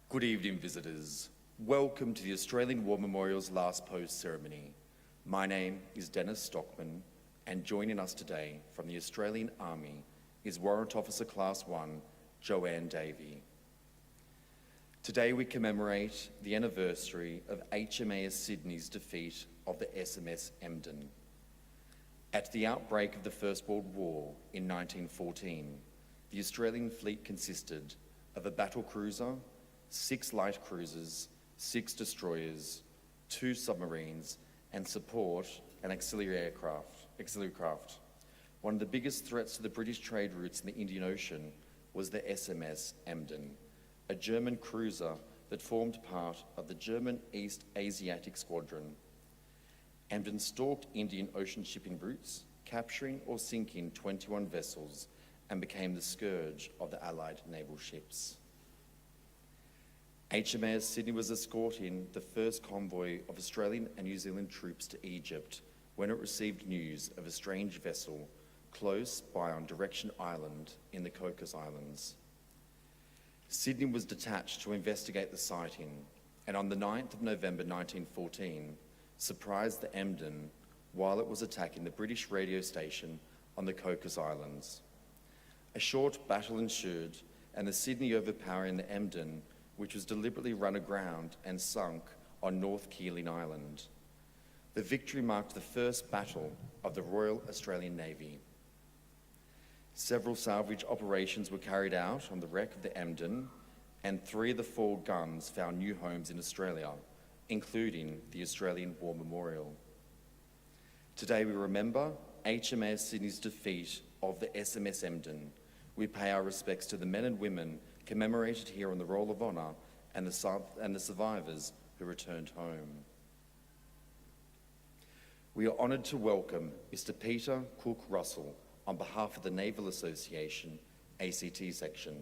Good evening, visitors. Welcome to the Australian War Memorial's Last Post ceremony. My name is Dennis Stockman, and joining us today from the Australian Army is Warrant Officer Class 1, Joanne Davey. Today we commemorate the anniversary of HMAS Sydney's defeat of the SMS Emdem. At the outbreak of the First World War in 1914, the Australian fleet consisted of a battle cruiser, 6 light cruisers, 6 destroyers, 2 submarines, and support and auxiliary craft. One of the biggest threats to the British trade routes in the Indian Ocean was the SMS Emdem, a German cruiser that formed part of the German East Asiatic Squadron. Emdem stalked Indian Ocean shipping routes, capturing or sinking 21 vessels, and became the scourge of the Allied naval ships. HMAS Sydney was escorting the first convoy of Australian and New Zealand troops to Egypt when it received news of a strange vessel close by on Direction Island in the Cocos Islands. Sydney was detached to investigate the sighting, and on the 9th of November 1914, surprised the Emdem while it was attacking the British radio station on the Cocos Islands. A short battle ensued, and the Sydney overpowering the Emdem, which was deliberately run aground and sunk on North Keeling Island. The victory marked the first battle of the Royal Australian Navy. Several salvage operations were carried out on the wreck of the Emdem, and 3 of the 4 guns found new homes in Australia, including the Australian War Memorial. Today we remember HMAS Sydney's defeat of the SMS Emdem. We pay our respects to the men and women commemorated here on the Roll of Honour and the survivors who returned home. We are honoured to welcome Mr. Peter Cook Russell on behalf of the Naval Association, ACT section.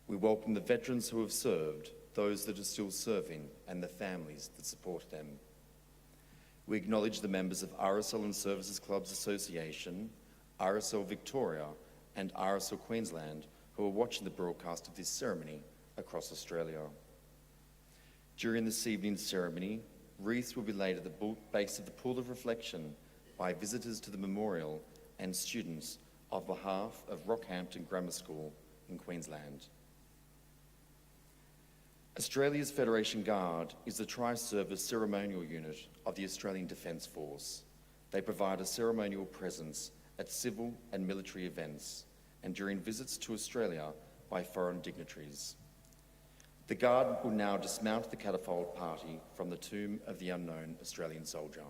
We welcome the veterans who have served, those that are still serving, and the families that support them. We acknowledge the members of RSL Services Clubs Association, RSL Victoria, and RSL Queensland who are watching the broadcast of this ceremony across Australia. During this evening's ceremony, wreaths will be laid at the base of the Pool of Reflection by visitors to the memorial and students on behalf of Rockhampton Grammar School in Queensland. Australia's Federation Guard is the tri-service ceremonial unit of the Australian Defence Force. They provide a ceremonial presence at civil and military events and during visits to Australia by foreign dignitaries. The Guard will now dismount the catapult party from the tomb of the unknown Australian soldier.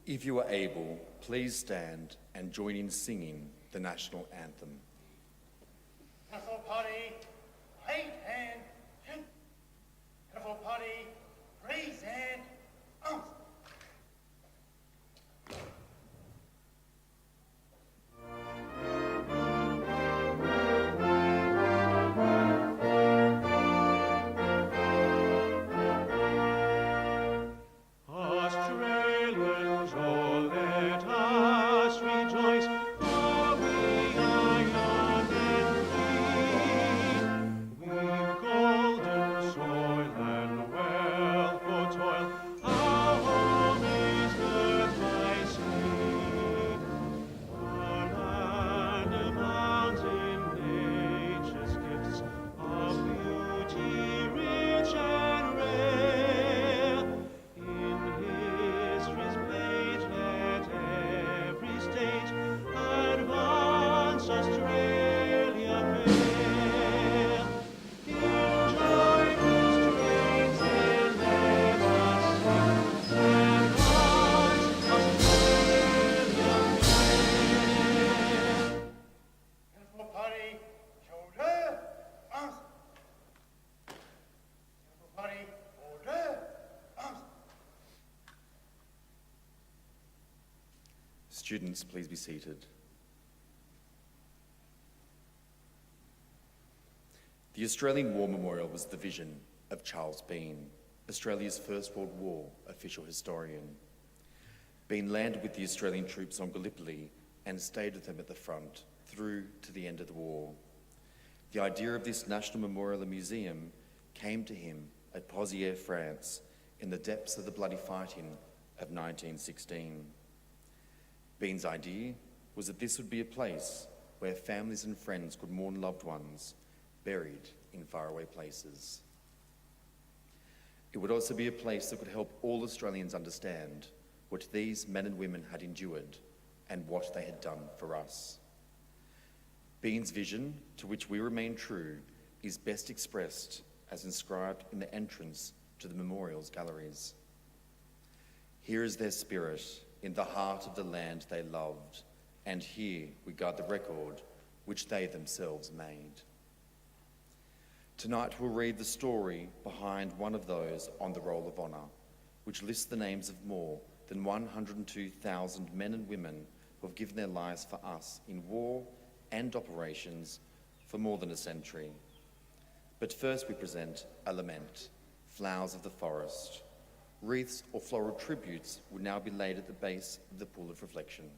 If you are able, please stand and join in singing the national anthem. National Party, right hand, hip. National Party, raise hand, arms. Australians, oh, let us rejoice, for we are young and free. We've golden soil and wealth for toil, our home is earth by sea. Our land abounds in nature's gifts, of beauty rich and rare. In history's page let every state advance Australia fair. In joyful strains then let us sing, advance Australia fair. National Party, shoulder, arms. National Party, order, arms. Students, please be seated. The Australian War Memorial was the vision of Charles Bean, Australia's First World War official historian. Bean landed with the Australian troops on Gallipoli and stayed with them at the front through to the end of the war. The idea of this National Memorial and Museum came to him at Pozières, France, in the depths of the bloody fighting of 1916. Bean's idea was that this would be a place where families and friends could mourn loved ones buried in faraway places. It would also be a place that could help all Australians understand what these men and women had endured and what they had done for us. Bean's vision, to which we remain true, is best expressed as inscribed in the entrance to the memorial's galleries. Here is their spirit in the heart of the land they loved, and here we guard the record which they themselves made. Tonight we'll read the story behind one of those on the Roll of Honour, which lists the names of more than 102,000 men and women who have given their lives for us in war and operations for more than a century. But first we present a lament, Flowers of the Forest. Wreaths or floral tributes would now be laid at the base of the pool of reflection.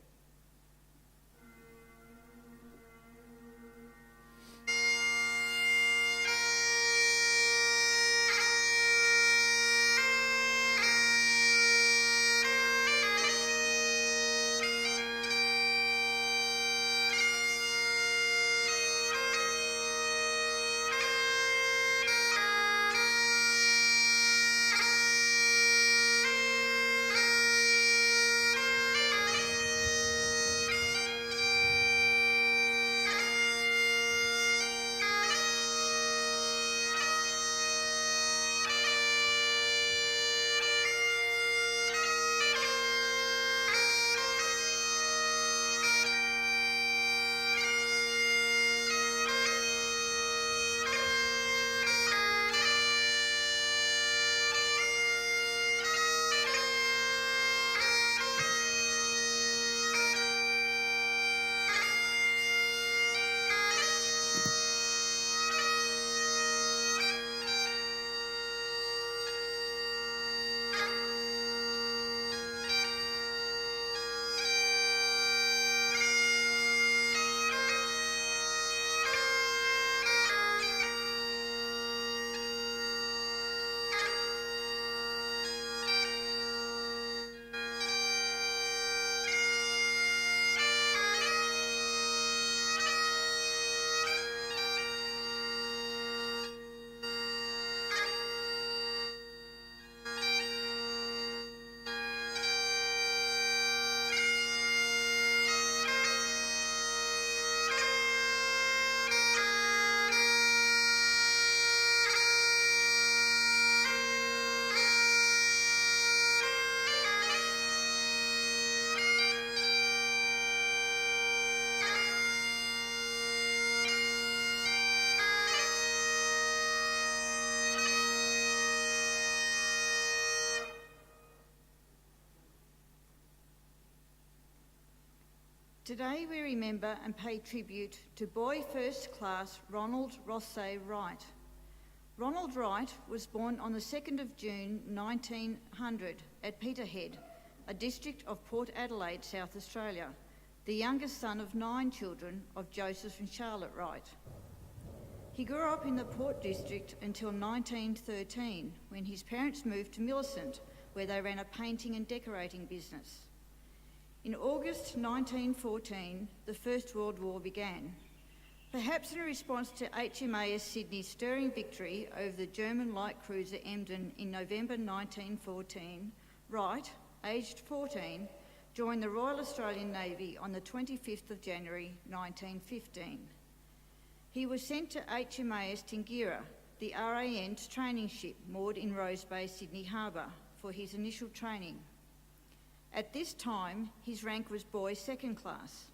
Today we remember and pay tribute to Boy First Class Ronald Rothsay Wright. Ronald Wright was born on the 2nd of June 1900 at Peterhead, a district of Port Adelaide, South Australia, the youngest son of 9 children of Joseph and Charlotte Wright. He grew up in the Port District until 1913, when his parents moved to Millicent, where they ran a painting and decorating business. In August 1914, the First World War began. Perhaps in response to HMAS Sydney's stirring victory over the German light cruiser Emdem in November 1914, Wright, aged 14, joined the Royal Australian Navy on the 25th of January 1915. He was sent to HMAS Tingira, the RAN's training ship moored in Rose Bay, Sydney Harbour, for his initial training. At this time, his rank was Boy Second Class.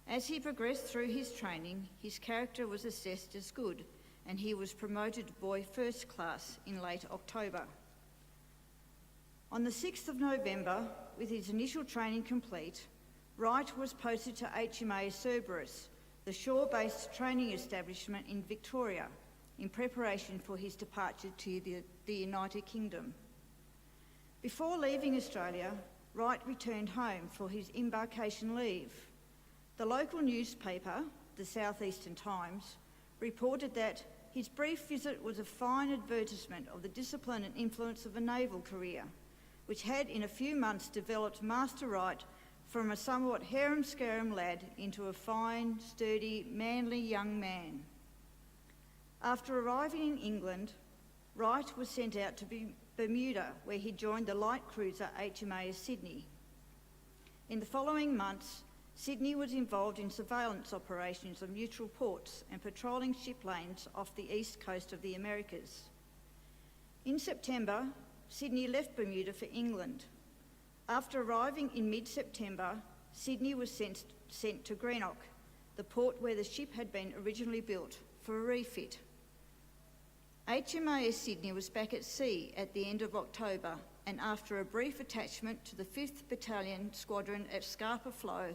As he progressed through his training, his character was assessed as good, and he was promoted to Boy First Class in late October. On the 6th of November, with his initial training complete, Wright was posted to HMAS Cerberus, the shore-based training establishment in Victoria, in preparation for his departure to the United Kingdom. Before leaving Australia, Wright returned home for his embarkation leave. The local newspaper, the South Eastern Times, reported that his brief visit was a fine advertisement of the discipline and influence of a naval career, which had in a few months developed Master Wright from a somewhat harum-scarum lad into a fine, sturdy, manly young man. After arriving in England, Wright was sent out to Bermuda, where he joined the light cruiser HMAS Sydney. In the following months, Sydney was involved in surveillance operations of neutral ports and patrolling ship lanes off the east coast of the Americas. In September, Sydney left Bermuda for England. After arriving in mid-September, Sydney was sent to Greenock, the port where the ship had been originally built, for a refit. HMAS Sydney was back at sea at the end of October, and after a brief attachment to the 5th Battalion Squadron at Scapa Flow,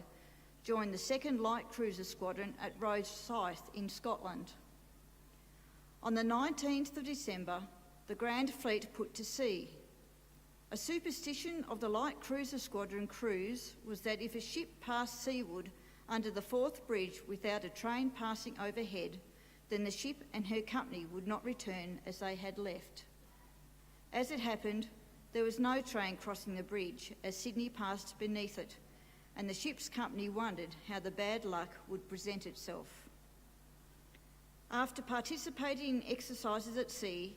joined the 2nd Light Cruiser Squadron at Rosyth in Scotland. On the 19th of December, the Grand Fleet put to sea. A superstition of the Light Cruiser Squadron crews was that if a ship passed seaward under the Forth Bridge without a train passing overhead, then the ship and her company would not return as they had left. As it happened, there was no train crossing the bridge as Sydney passed beneath it, and the ship's company wondered how the bad luck would present itself. After participating in exercises at sea,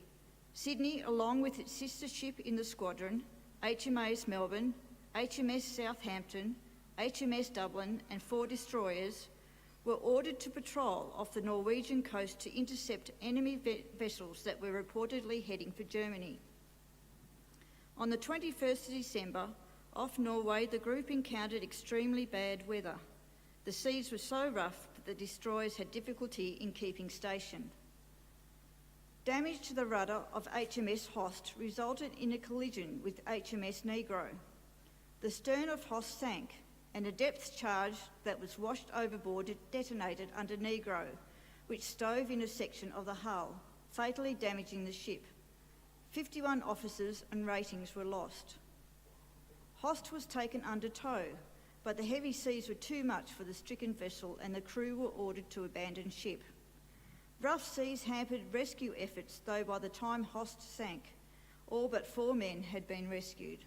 Sydney, along with its sister ship in the squadron, HMAS Melbourne, HMS Southampton, HMS Dublin and 4 destroyers, were ordered to patrol off the Norwegian coast to intercept enemy vessels that were reportedly heading for Germany. On the 21st of December, off Norway, the group encountered extremely bad weather. The seas were so rough that the destroyers had difficulty in keeping station. Damage to the rudder of HMS Host resulted in a collision with HMS Negro. The stern of Host sank, and a depth charge that was washed overboard detonated under Negro, which stove in a section of the hull, fatally damaging the ship. 51 officers and ratings were lost. Host was taken under tow, but the heavy seas were too much for the stricken vessel and the crew were ordered to abandon ship. Rough seas hampered rescue efforts, though by the time Host sank, all but 4 men had been rescued.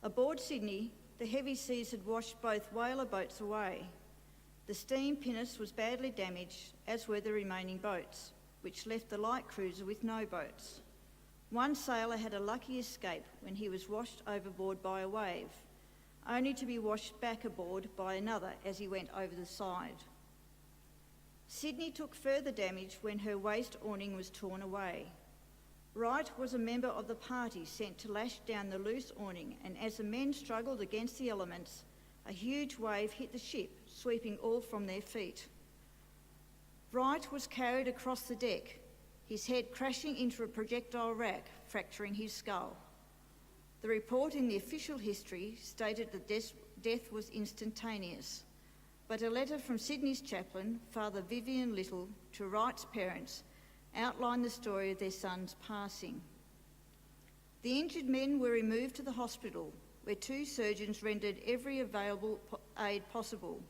Aboard Sydney, the heavy seas had washed both whaler boats away. The steam pinnace was badly damaged, as were the remaining boats, which left the light cruiser with no boats. One sailor had a lucky escape when he was washed overboard by a wave, only to be washed back aboard by another as he went over the side. Sydney took further damage when her waist awning was torn away. Wright was a member of the party sent to lash down the loose awning, and as the men struggled against the elements, a huge wave hit the ship, sweeping all from their feet. Wright was carried across the deck, his head crashing into a projectile rack, fracturing his skull. The report in the official history stated that death was instantaneous, but a letter from Sydney's chaplain, Father Vivian Little, to Wright's parents outlined the story of their son's passing. The injured men were removed to the hospital, where 2 surgeons rendered every available aid possible.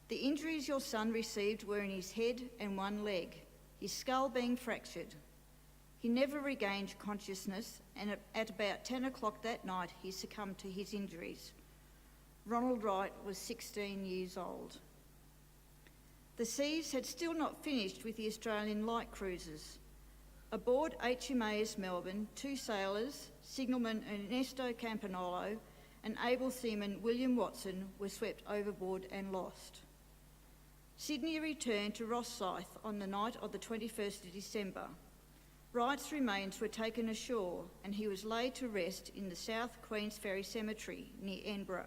The injuries your son received were in his head and one leg, his skull being fractured. He never regained consciousness, and at about 10 o'clock that night, he succumbed to his injuries. Ronald Wright was 16 years old. The seas had still not finished with the Australian light cruisers. Aboard HMAS Melbourne, 2 sailors, signalman Ernesto Campanolo and able seaman William Watson, were swept overboard and lost. Sydney returned to Rosyth on the night of the 21st of December. Wright's remains were taken ashore and he was laid to rest in the South Queens Ferry Cemetery near Canberra.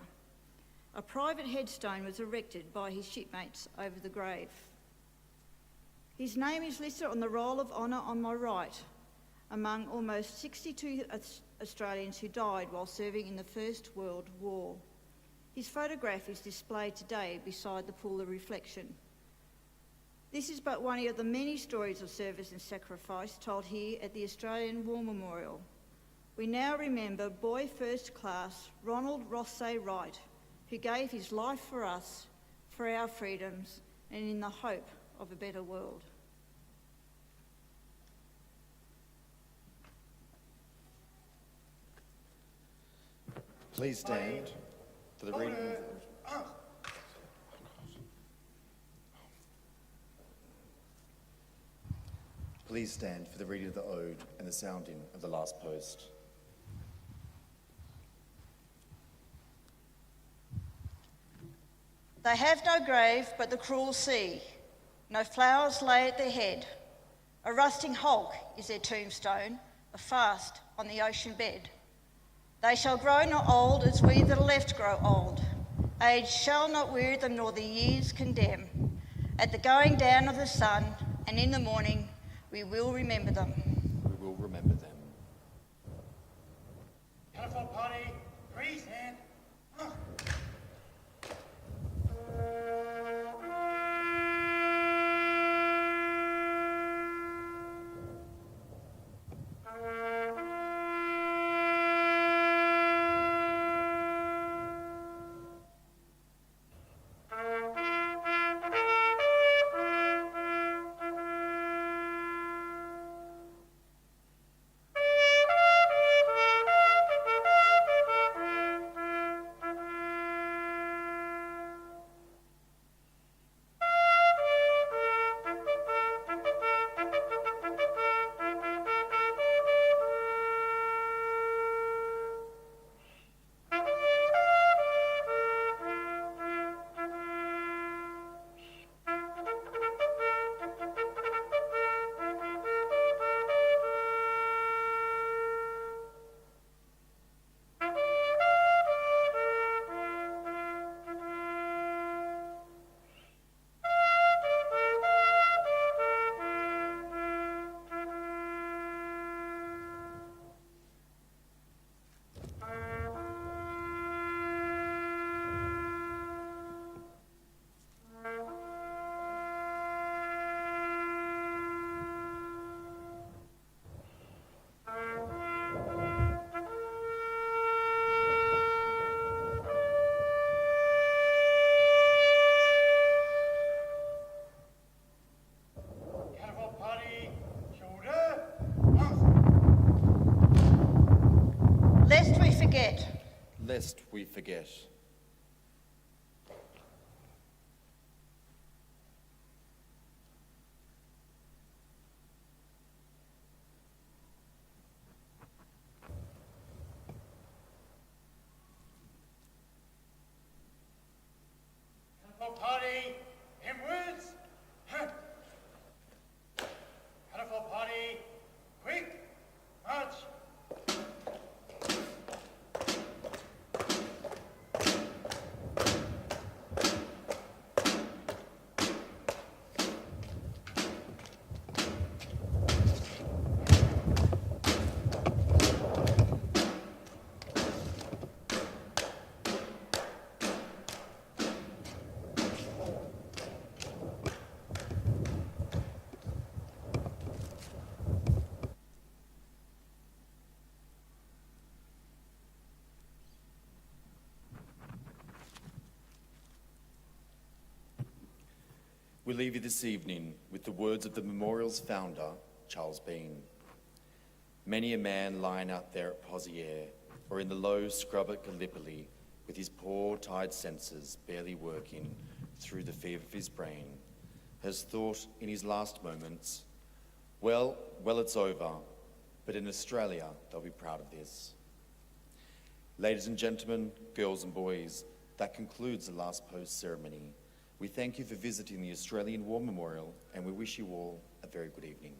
A private headstone was erected by his shipmates over the grave. His name is listed on the Roll of Honour on my right, among almost 62 Australians who died while serving in the First World War. His photograph is displayed today beside the pool of reflection. This is but one of the many stories of service and sacrifice told here at the Australian War Memorial. We now remember Boy First Class Ronald Rothsay Wright, who gave his life for us, for our freedoms, and in the hope of a better world. Please stand for the reading. Please stand for the reading of the Ode and the sounding of the last post. They have no grave but the cruel sea, no flowers lay at their head. A rusting hulk is their tombstone, a fast on the ocean bed. They shall grow not old as we that are left grow old. Age shall not weary them nor the years condemn. At the going down of the sun and in the morning we will remember them. We will remember them. Telephone party, raise hand. Lest we forget. Telephone party, inwards. Telephone party, quick, march. We leave you this evening with the words of the memorial's founder, Charles Bean. Many a man lying out there at Poziere or in the low scrub at Gallipoli with his poor tired senses barely working through the fever of his brain has thought in his last moments, well, it's over, but in Australia they'll be proud of this. Ladies and gentlemen, girls and boys, that concludes the last post ceremony. We thank you for visiting the Australian War Memorial and we wish you all a very good evening.